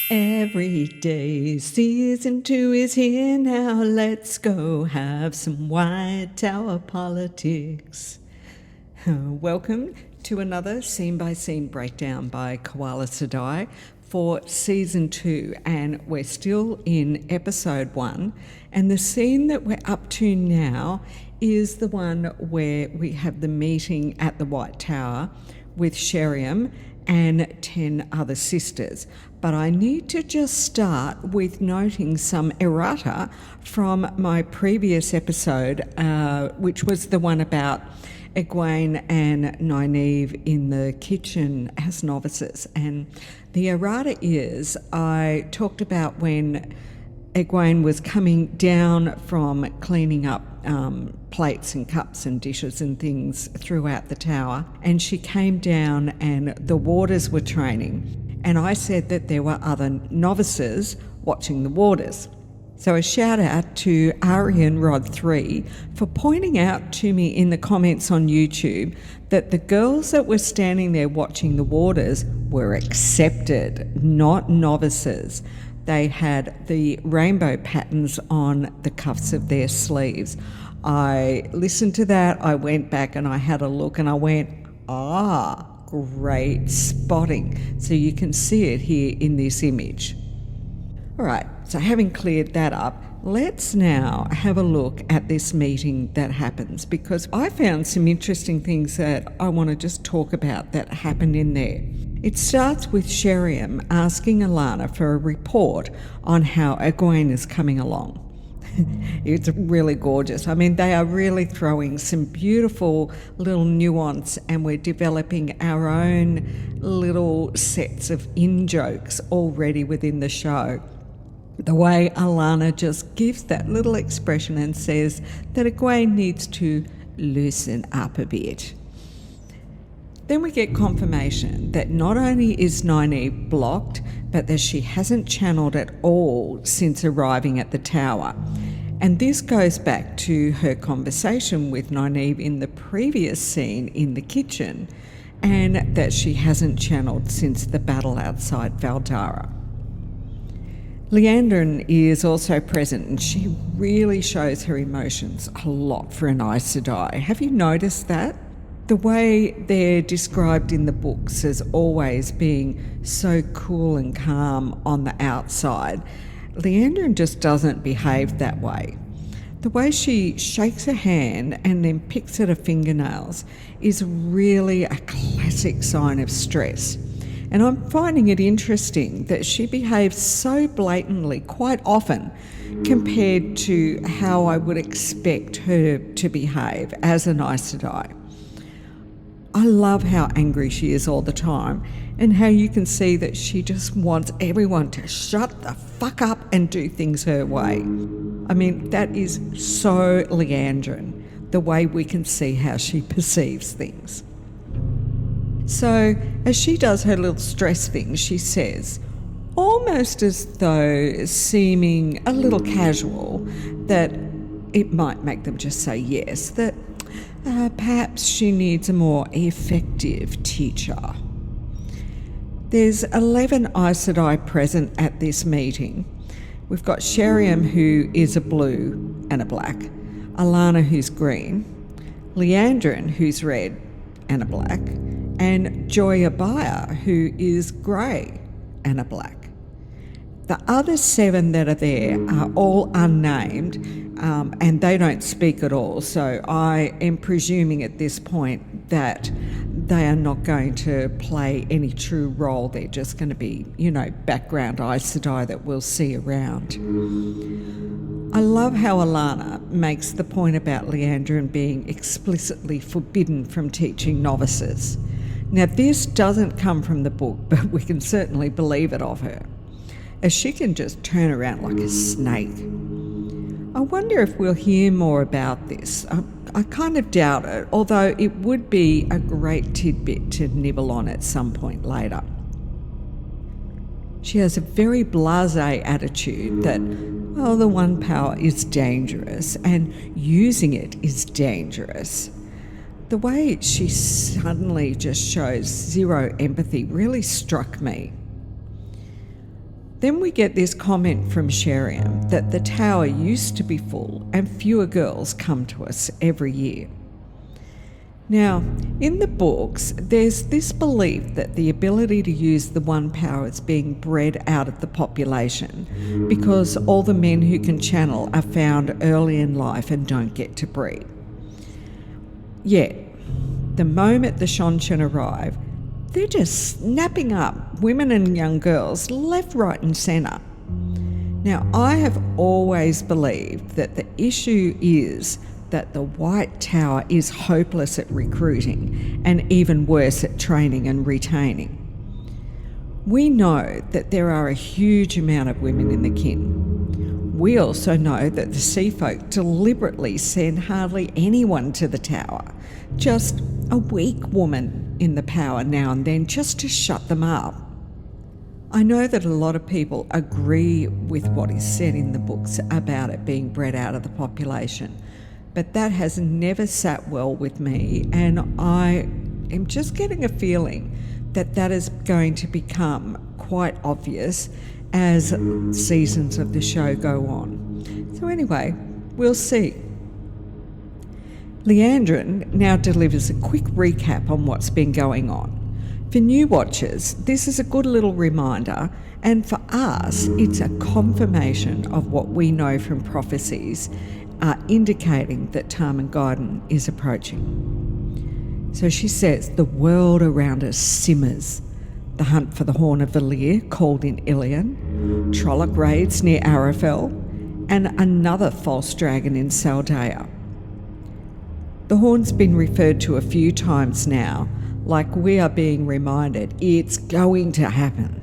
Every day, season 2 is here now. Let's go have some White Tower politics. Welcome to another scene-by-scene breakdown by Koala Sedai for season 2, and we're still in episode 1. And the scene that we're up to now is the one where we have the meeting at the White Tower with Sheriam and 10 other sisters. But I need to just start with noting some errata from my previous episode, which was the one about Egwene and Nynaeve in the kitchen as novices. And the errata is, I talked about when Egwene was coming down from cleaning up plates and cups and dishes and things throughout the tower, and she came down and the warders were training, and I said that there were other novices watching the warders. So a shout out to Arian Rod 3 for pointing out to me in the comments on YouTube that the girls that were standing there watching the warders were accepted, not novices. They had the rainbow patterns on the cuffs of their sleeves. I listened to that, I went back and I had a look and I went, great spotting. So you can see it here in this image. All right, so having cleared that up, let's now have a look at this meeting that happens, because I found some interesting things that I want to just talk about that happened in there. It starts with Sheriam asking Alana for a report on how Egwene is coming along. It's really gorgeous. I mean, they are really throwing some beautiful little nuance, and we're developing our own little sets of in-jokes already within the show. The way Alana just gives that little expression and says that Egwene needs to loosen up a bit. Then we get confirmation that not only is Nynaeve blocked, but that she hasn't channeled at all since arriving at the tower. And this goes back to her conversation with Nynaeve in the previous scene in the kitchen, and that she hasn't channeled since the battle outside Valdara. Liandrin is also present, and she really shows her emotions a lot for an Aes Sedai. Have you noticed that? The way they're described in the books as always being so cool and calm on the outside, Liandrin just doesn't behave that way. The way she shakes her hand and then picks at her fingernails is really a classic sign of stress. And I'm finding it interesting that she behaves so blatantly quite often compared to how I would expect her to behave as an Aes Sedai. I love how angry she is all the time, and how you can see that she just wants everyone to shut the fuck up and do things her way. I mean, that is so Liandrin, the way we can see how she perceives things. So, as she does her little stress thing, she says, almost as though seeming a little casual, that it might make them just say yes, that perhaps she needs a more effective teacher. There's 11 Aes Sedai present at this meeting. We've got Sheriam, who is a blue and a black, Alana, who's green, Liandrin, who's red and a black, and Joyabaya, who is grey and a black. The other 7 that are there are all unnamed, and they don't speak at all, so I am presuming at this point that they are not going to play any true role. They're just going to be, background Aes Sedai that we'll see around. I love how Alana makes the point about Liandrin being explicitly forbidden from teaching novices. Now, this doesn't come from the book, but we can certainly believe it of her, as she can just turn around like a snake. I wonder if we'll hear more about this. I kind of doubt it, although it would be a great tidbit to nibble on at some point later. She has a very blasé attitude that, the one power is dangerous and using it is dangerous. The way she suddenly just shows zero empathy really struck me. Then we get this comment from Sheriam that the tower used to be full and fewer girls come to us every year. Now, in the books, there's this belief that the ability to use the one power is being bred out of the population because all the men who can channel are found early in life and don't get to breed. Yet, the moment the Shonshin arrive, they're just snapping up women and young girls left, right and centre. Now, I have always believed that the issue is that the White Tower is hopeless at recruiting and even worse at training and retaining. We know that there are a huge amount of women in the kin. We also know that the Sea Folk deliberately send hardly anyone to the tower, just a weak woman in the power now and then just to shut them up. I know that a lot of people agree with what is said in the books about it being bred out of the population, but that has never sat well with me, and I am just getting a feeling that that is going to become quite obvious as seasons of the show go on. So anyway, we'll see. Liandrin now delivers a quick recap on what's been going on. For new watchers, this is a good little reminder, and for us, it's a confirmation of what we know from prophecies indicating that Tarmangaiden is approaching. So she says, the world around us simmers. The hunt for the Horn of Valir, called in Ilion, Trolloc raids near Arafel, and another false dragon in Saldea. The Horn's been referred to a few times now, like we are being reminded it's going to happen.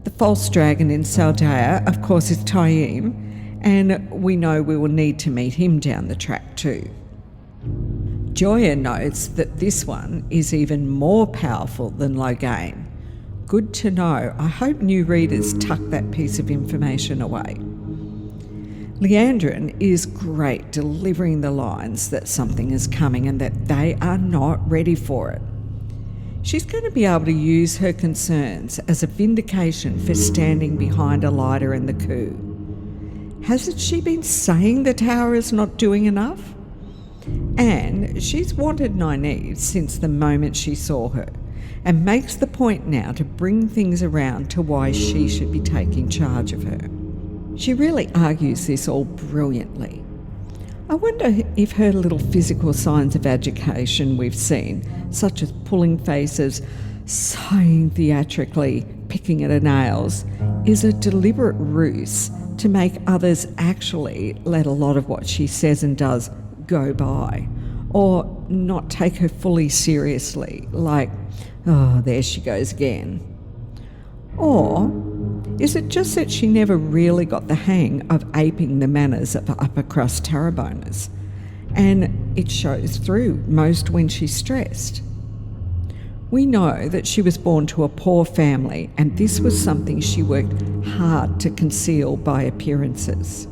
The false dragon in Saldea, of course, is Taim, and we know we will need to meet him down the track too. Joya notes that this one is even more powerful than Loghain. Good to know. I hope new readers tuck that piece of information away. Liandrin is great delivering the lines that something is coming and that they are not ready for it. She's going to be able to use her concerns as a vindication for standing behind Elaida and the coup. Hasn't she been saying the tower is not doing enough? And she's wanted Nynaeve since the moment she saw her, and makes the point now to bring things around to why she should be taking charge of her. She really argues this all brilliantly. I wonder if her little physical signs of agitation we've seen, such as pulling faces, sighing theatrically, picking at her nails, is a deliberate ruse to make others actually let a lot of what she says and does go by, or not take her fully seriously, like, oh, there she goes again. Or is it just that she never really got the hang of aping the manners of upper crust Taraboners, and it shows through most when she's stressed? We know that she was born to a poor family, and this was something she worked hard to conceal by appearances.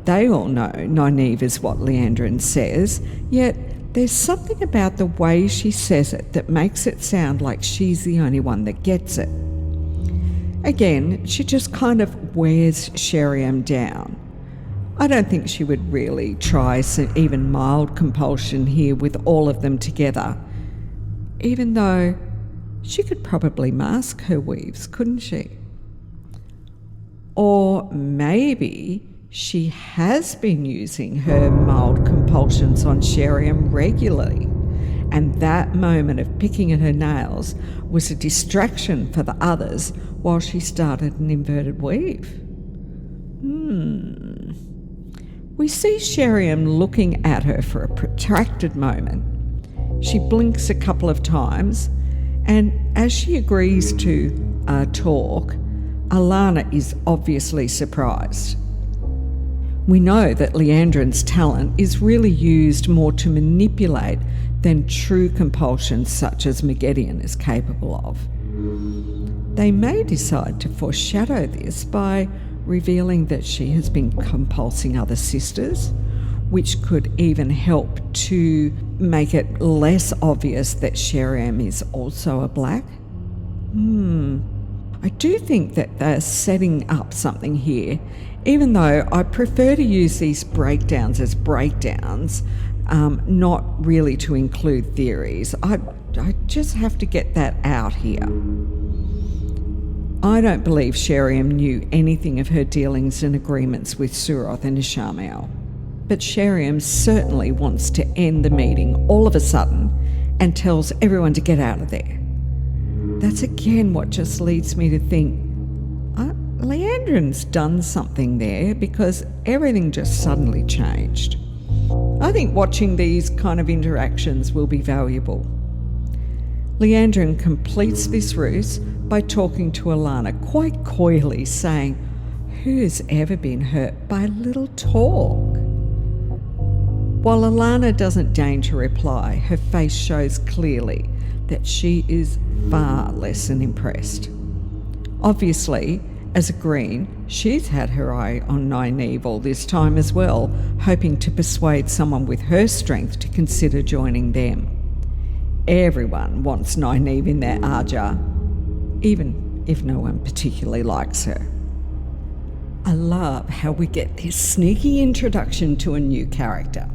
They all know Nynaeve is what Liandrin says, yet there's something about the way she says it that makes it sound like she's the only one that gets it. Again, she just kind of wears Sheriam down. I don't think she would really try some even mild compulsion here with all of them together, even though she could probably mask her weaves, couldn't she? Or maybe she has been using her mild compulsions on Sheriam regularly, and that moment of picking at her nails was a distraction for the others while she started an inverted weave. We see Sheriam looking at her for a protracted moment. She blinks a couple of times, and as she agrees to talk, Alana is obviously surprised. We know that Liandrin's talent is really used more to manipulate than true compulsion such as Megiddian is capable of. They may decide to foreshadow this by revealing that she has been compulsing other sisters, which could even help to make it less obvious that Sheriam is also a black. I do think that they're setting up something here, even though I prefer to use these breakdowns as breakdowns, not really to include theories. I just have to get that out here. I don't believe Sheriam knew anything of her dealings and agreements with Suroth and Ishamel, but Sheriam certainly wants to end the meeting all of a sudden and tells everyone to get out of there. That's again what just leads me to think, Liandrin's done something there, because everything just suddenly changed. I think watching these kind of interactions will be valuable. Liandrin completes this ruse by talking to Alana quite coyly, saying, "Who's ever been hurt by a little talk?" While Alana doesn't deign to reply, her face shows clearly that she is far less than impressed. Obviously, as a Green, she's had her eye on Nynaeve all this time as well, hoping to persuade someone with her strength to consider joining them. Everyone wants Nynaeve in their Aja, even if no one particularly likes her. I love how we get this sneaky introduction to a new character.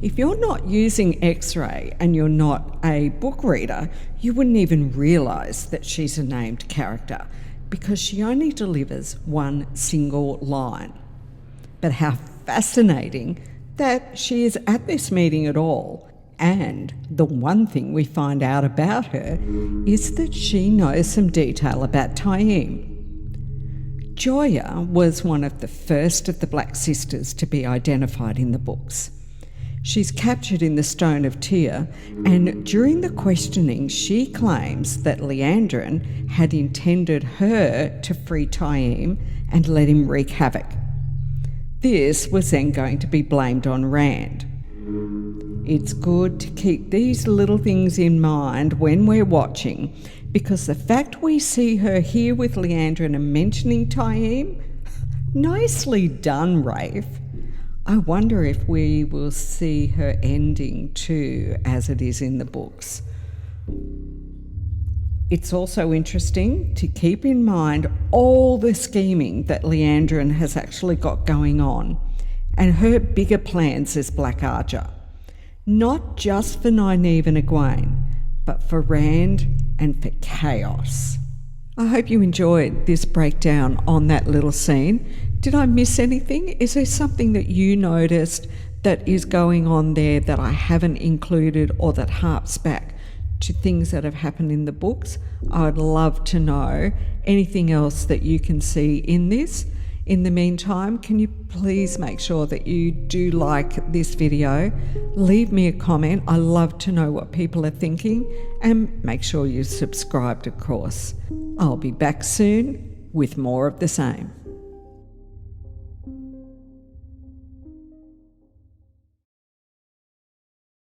If you're not using X-Ray and you're not a book reader, you wouldn't even realise that she's a named character, because she only delivers one single line. But how fascinating that she is at this meeting at all. And the one thing we find out about her is that she knows some detail about Taim. Joya was one of the first of the Black Sisters to be identified in the books. She's captured in the Stone of Tyr, and during the questioning she claims that Liandrin had intended her to free Taim and let him wreak havoc. This was then going to be blamed on Rand. It's good to keep these little things in mind when we're watching, because the fact we see her here with Liandrin and mentioning Taim, nicely done, Rafe. I wonder if we will see her ending too, as it is in the books. It's also interesting to keep in mind all the scheming that Liandrin has actually got going on, and her bigger plans as Black Archer. Not just for Nynaeve and Egwene, but for Rand and for Chaos. I hope you enjoyed this breakdown on that little scene. Did I miss anything? Is there something that you noticed that is going on there that I haven't included, or that harps back to things that have happened in the books? I'd love to know anything else that you can see in this. In the meantime, can you please make sure that you do like this video? Leave me a comment. I love to know what people are thinking, and make sure you're subscribed, of course. I'll be back soon with more of the same.